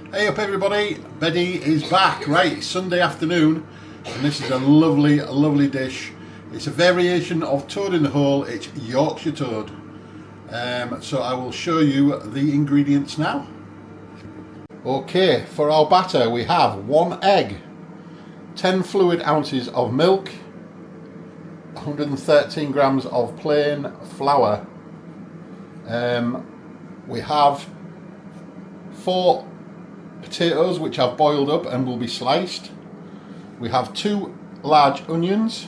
Hey up everybody, Beddy is back. Right, it's Sunday afternoon and this is a lovely dish. It's a variation of toad in the hole, it's Yorkshire toad. So I will show you the ingredients now. Okay, for our batter we have 1 egg, 10 fluid ounces of milk, 113 grams of plain flour. We have 4 potatoes which I've boiled up and will be sliced. We have 2 large onions.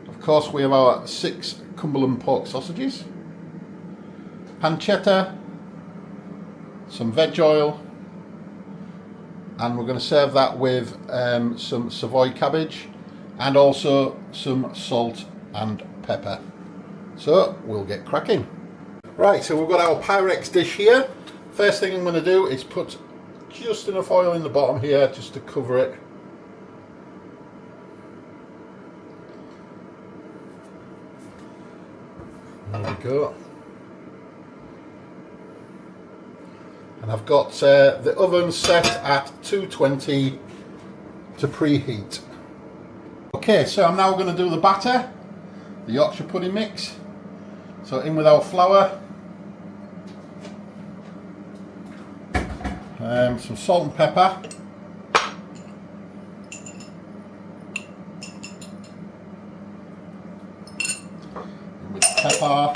Of course we have our 6 Cumberland pork sausages, pancetta, some veg oil, and we're going to serve that with some Savoy cabbage and also some salt and pepper. So we'll get cracking. Right, so we've got our Pyrex dish here. First thing I'm going to do is put just enough oil in the bottom here just to cover it. There we go. And I've got the oven set at 220 to preheat. Okay, so I'm now going to do the batter, the Yorkshire pudding mix. So in with our flour, some salt and pepper, in with pepper,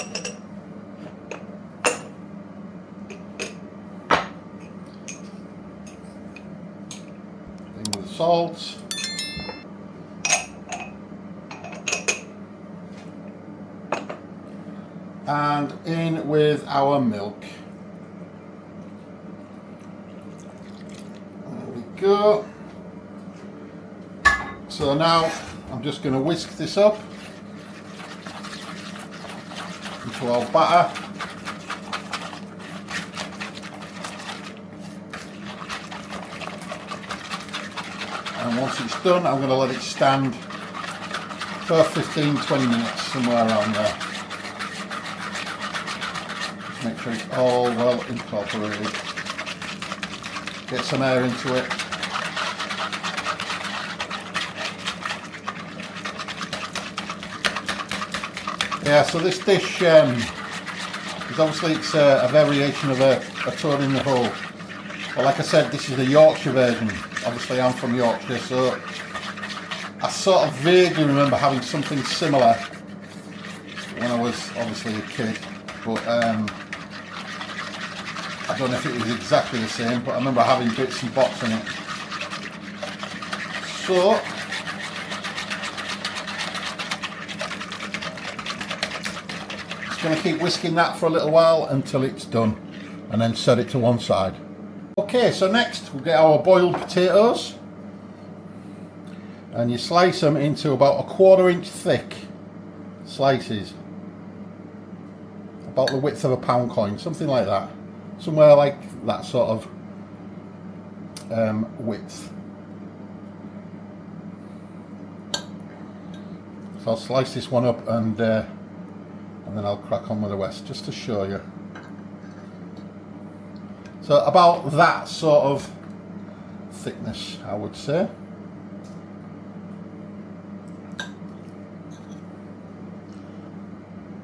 in with salt, and in with our milk. Go. So now I'm just going to whisk this up into our batter. And once it's done, I'm going to let it stand for 15-20 minutes, somewhere around there. Just make sure it's all well incorporated. Get some air into it. Yeah, so this dish is obviously it's a variation of a toad in the hole. But like I said, this is the Yorkshire version. Obviously I'm from Yorkshire, so I sort of vaguely remember having something similar when I was obviously a kid. But I don't know if it was exactly the same, but I remember having bits and bobs in it. So just going to keep whisking that for a little while until it's done, and then set it to one side. Okay, so next we'll get our boiled potatoes, and you slice them into about a 1/4 inch thick slices, about the width of a pound coin, something like that. Somewhere like that sort of width. So I'll slice this one up and then I'll crack on with the rest just to show you. So about that sort of thickness, I would say.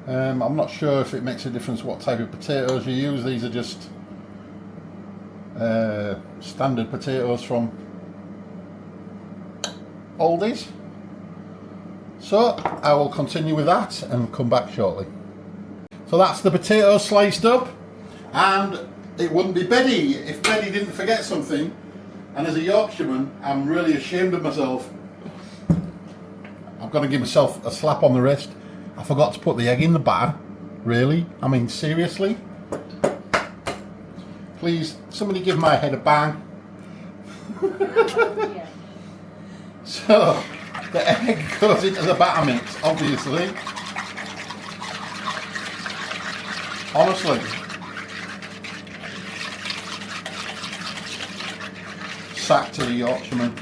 I'm not sure if it makes a difference what type of potatoes you use. These are just standard potatoes from Aldi's. So I will continue with that and come back shortly. So that's the potatoes sliced up, and it wouldn't be Beddy if Beddy didn't forget something. And as a Yorkshireman, I'm really ashamed of myself. I've got to give myself a slap on the wrist. I forgot to put the egg in the batter. Really? I mean, seriously? Please, somebody give my head a bang. So, the egg goes into the batter mix, obviously. Honestly. Sack to the Yorkshireman.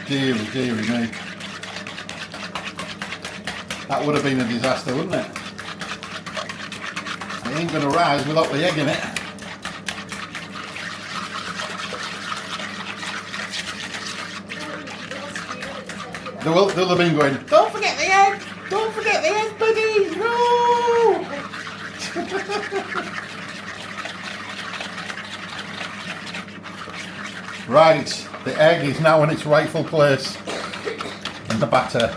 Deary, deary me. That would have been a disaster, wouldn't it? ain't going to rise without the egg in it. They'll have been going, don't forget the egg! Don't forget the egg, Beddy! No! Right, the egg is now in its rightful place in the batter.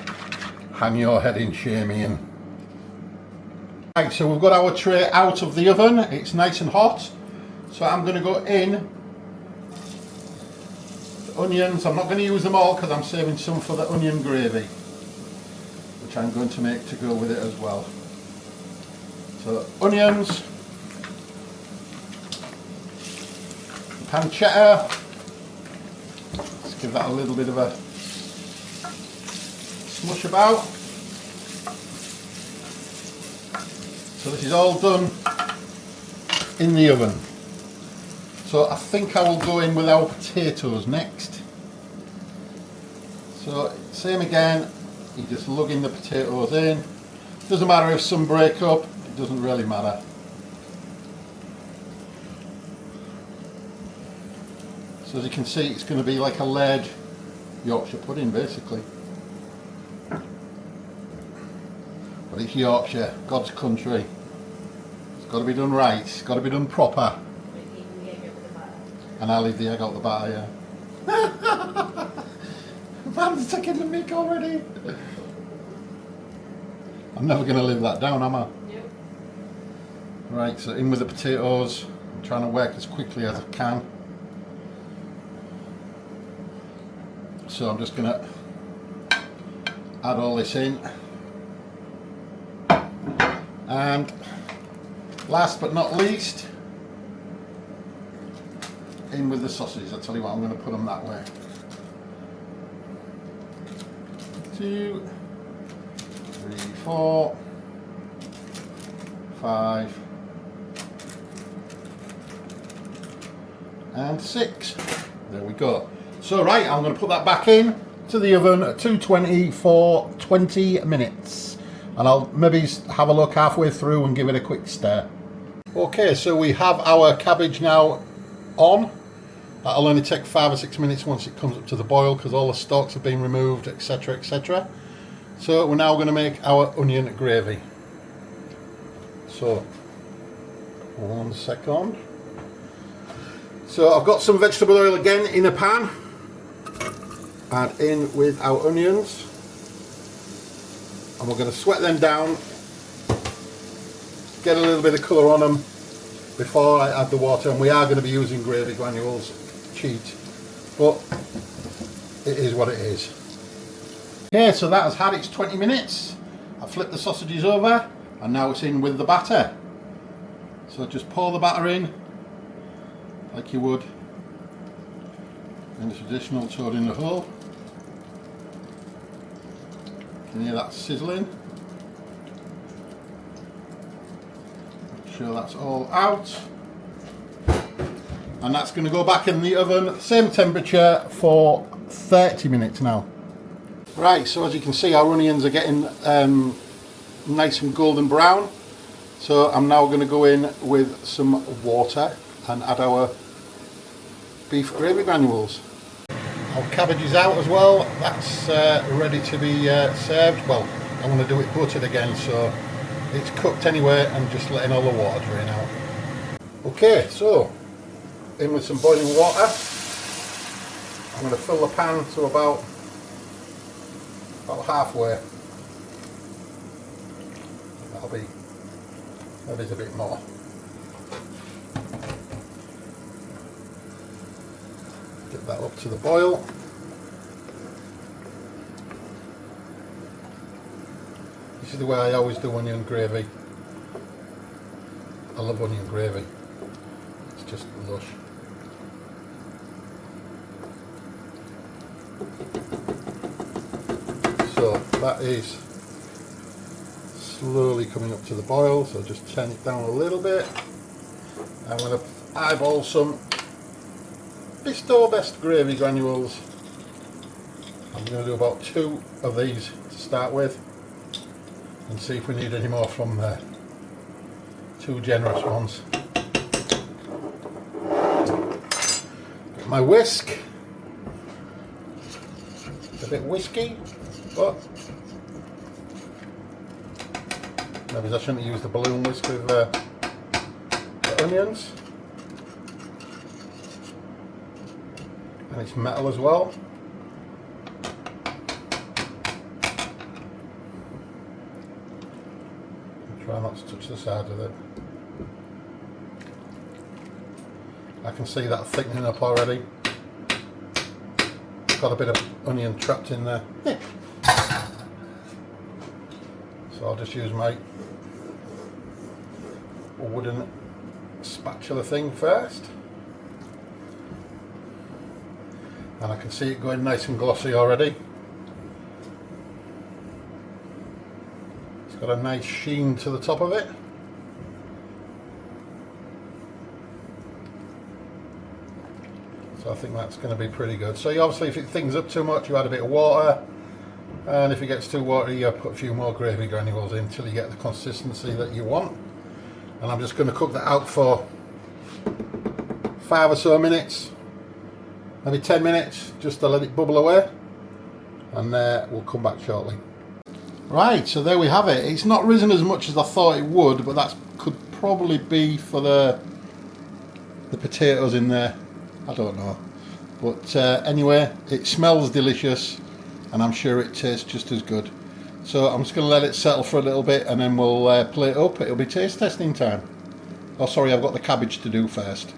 Hang your head in shame, Ian. Right, so we've got our tray out of the oven. It's nice and hot. So I'm going to go in the onions. I'm not going to use them all because I'm saving some for the onion gravy, which I'm going to make to go with it as well. So onions, pancetta. Let's give that a little bit of a smush about. So this is all done in the oven. So I think I will go in with our potatoes next. So same again, you just lug in the potatoes in. Doesn't matter if some break up, it doesn't really matter. So as you can see, it's going to be like a layered Yorkshire pudding basically. But it's Yorkshire, God's country. It's got to be done right, it's got to be done proper. And I'll leave the egg out the batter, yeah. Man's taking the mick already. I'm never going to live that down, am I? Yep. Right, so in with the potatoes. I'm trying to work as quickly as I can. So I'm just going to add all this in. And last but not least, in with the sausages. I'll tell you what, I'm going to put them that way. 2, 3, 4, 5, and 6. There we go. So right, I'm going to put that back in to the oven at 220 for 20 minutes. And I'll maybe have a look halfway through and give it a quick stir. Okay, so we have our cabbage now on. That'll only take 5 or 6 minutes once it comes up to the boil because all the stalks have been removed, etc, etc. So we're now going to make our onion gravy. So, 1 second. So I've got some vegetable oil again in a pan. Add in with our onions. And we're going to sweat them down. Get a little bit of colour on them before I add the water. And we are going to be using gravy granules. Cheat, but it is what it is. Okay, so that has had its 20 minutes. I flipped the sausages over and now it's in with the batter. So just pour the batter in like you would in the traditional toad in the hole. Can you hear that sizzling? Make sure that's all out. And that's going to go back in the oven, same temperature, for 30 minutes now. Right, so as you can see, our onions are getting nice and golden brown. So I'm now going to go in with some water and add our beef gravy granules. Our cabbage is out as well. That's ready to be served. Well, I want to do it buttered again, so it's cooked anyway and just letting all the water drain out. Okay, so in with some boiling water. I'm going to fill the pan to about halfway. That'll be, that is a bit more. Get that up to the boil. This is the way I always do onion gravy. I love onion gravy. It's just lush. So that is slowly coming up to the boil, so just turn it down a little bit. I'm going to eyeball some Bisto Best gravy granules. I'm going to do about 2 of these to start with and see if we need any more from there. 2 generous ones. Get my whisk. It's a bit whisky, but maybe I shouldn't use the balloon whisk with the onions. And it's metal as well. Try not to touch the side of it. I can see that thickening up already. Got a bit of onion trapped in there. So I'll just use my wooden spatula thing first. And I can see it going nice and glossy already. It's got a nice sheen to the top of it. So I think that's going to be pretty good. So you obviously, if it thins up too much, you add a bit of water. And if it gets too watery, you put a few more gravy granules in until you get the consistency that you want. And I'm just going to cook that out for 5 or so minutes. Maybe 10 minutes, just to let it bubble away, and we'll come back shortly. Right, so there we have it. It's not risen as much as I thought it would, but that could probably be for the potatoes in there. I don't know. But anyway, it smells delicious, and I'm sure it tastes just as good. So I'm just going to let it settle for a little bit, and then we'll plate it up. It'll be taste testing time. Oh, sorry, I've got the cabbage to do first.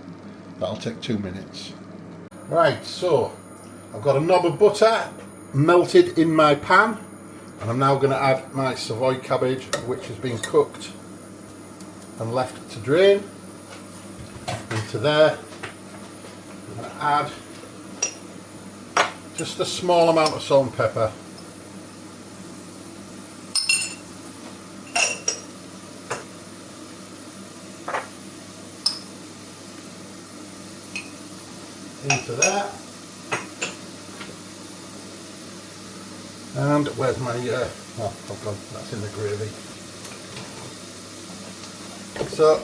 That'll take 2 minutes. Right, so I've got a knob of butter melted in my pan, and I'm now going to add my Savoy cabbage, which has been cooked and left to drain, into there. I'm going to add just a small amount of salt and pepper. Into that, and where's my oh, I've gone, that's in the gravy. So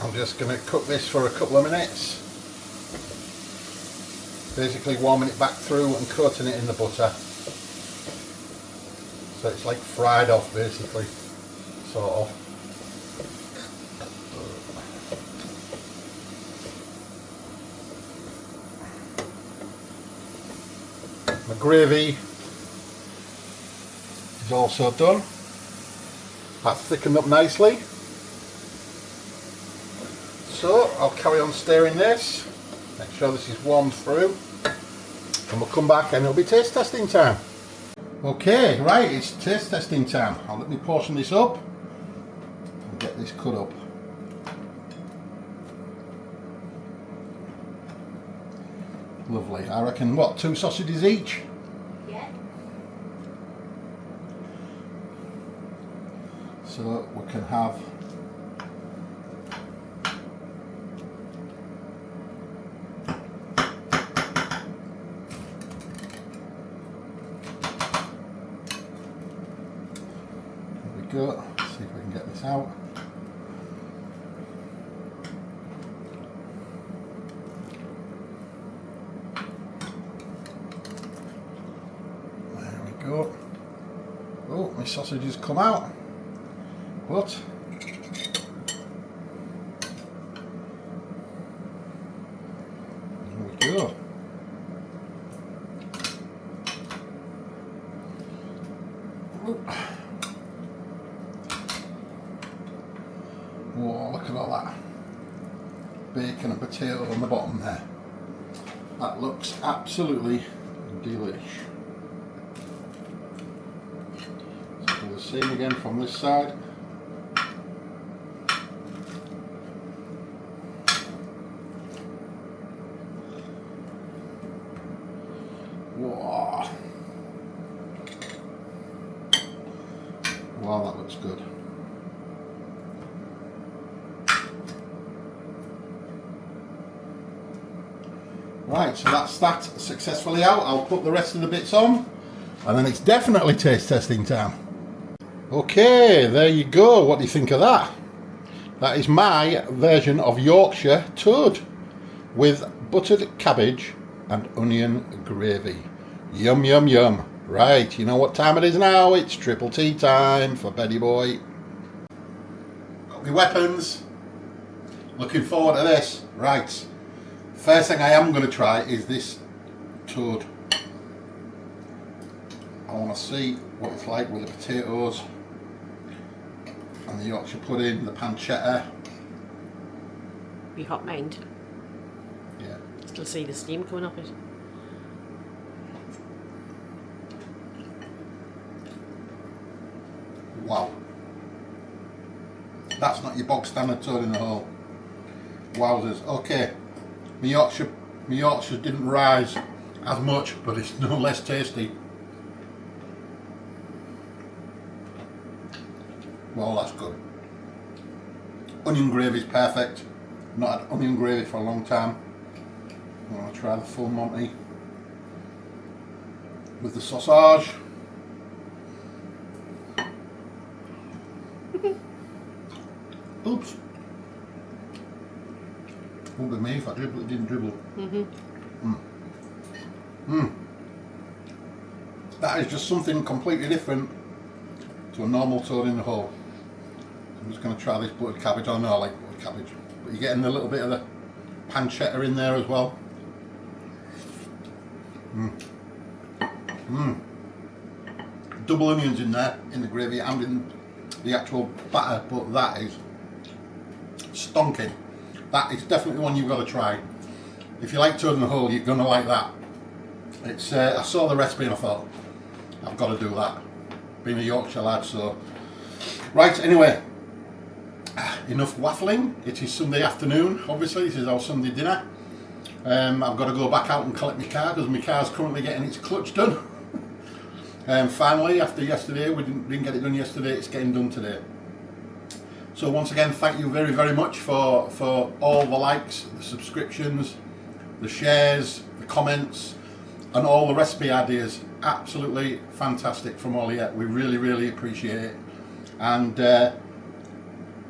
I'm just going to cook this for a couple of minutes, basically warming it back through and coating it in the butter, so it's like fried off basically, sort of. My gravy is also done. That's thickened up nicely. So I'll carry on stirring this, make sure this is warmed through, and we'll come back and it'll be taste testing time. Okay, right, it's taste testing time. I'll let me portion this up and get this cut up. Lovely. I reckon, what, 2 sausages each? Yeah. So we can have there we go. Let's see if we can get this out. Go. Oh, my sausages come out, but there we go. Whoa, look at all that bacon and potato on the bottom there. That looks absolutely delish. Do the same again from this side. Whoa. Wow, that looks good. Right, so that's that successfully out. I'll put the rest of the bits on, and then it's definitely taste testing time. Okay, there you go. What do you think of that? That is my version of Yorkshire Toad with buttered cabbage and onion gravy. Yum, yum, yum. Right, you know what time it is now? It's triple T time for Beddy boy. Got my weapons. Looking forward to this. Right, first thing I am going to try is this toad. I want to see what it's like with the potatoes and the Yorkshire pudding, the pancetta. Be hot mind. Yeah. Still see the steam coming off it. Wow. That's not your bog standard toad in the hole. Wowzers. Okay. My Yorkshire didn't rise as much, but it's no less tasty. Well, that's good. Onion gravy is perfect. Not had onion gravy for a long time. I'm going to try the full Monty with the sausage. Oops. Wouldn't be me if I dribbled, it didn't dribble. That is just something completely different to a normal toad in the hole. I'm just going to try this buttered cabbage. I know I like buttered cabbage, but you're getting a little bit of the pancetta in there as well. Double onions in there, in the gravy and in the actual batter, but that is stonking. That is definitely one you've got to try. If you like toad in the hole, you're going to like that. It's I saw the recipe and I thought, I've got to do that. Being a Yorkshire lad, so. Right, anyway. Enough waffling. It is Sunday afternoon, obviously. This is our Sunday dinner. I've got to go back out and collect my car because my car's currently getting its clutch done. Finally, after yesterday, we didn't get it done yesterday, it's getting done today. So once again, thank you very, very much for all the likes, the subscriptions, the shares, the comments, and all the recipe ideas. Absolutely fantastic from all of you. We really, really appreciate it. And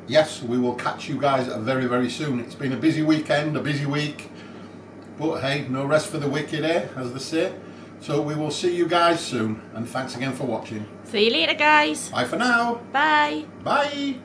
yes, we will catch you guys very, very soon. It's been a busy weekend, a busy week. But hey, no rest for the wicked, as they say. So we will see you guys soon. And thanks again for watching. See you later, guys. Bye for now. Bye. Bye.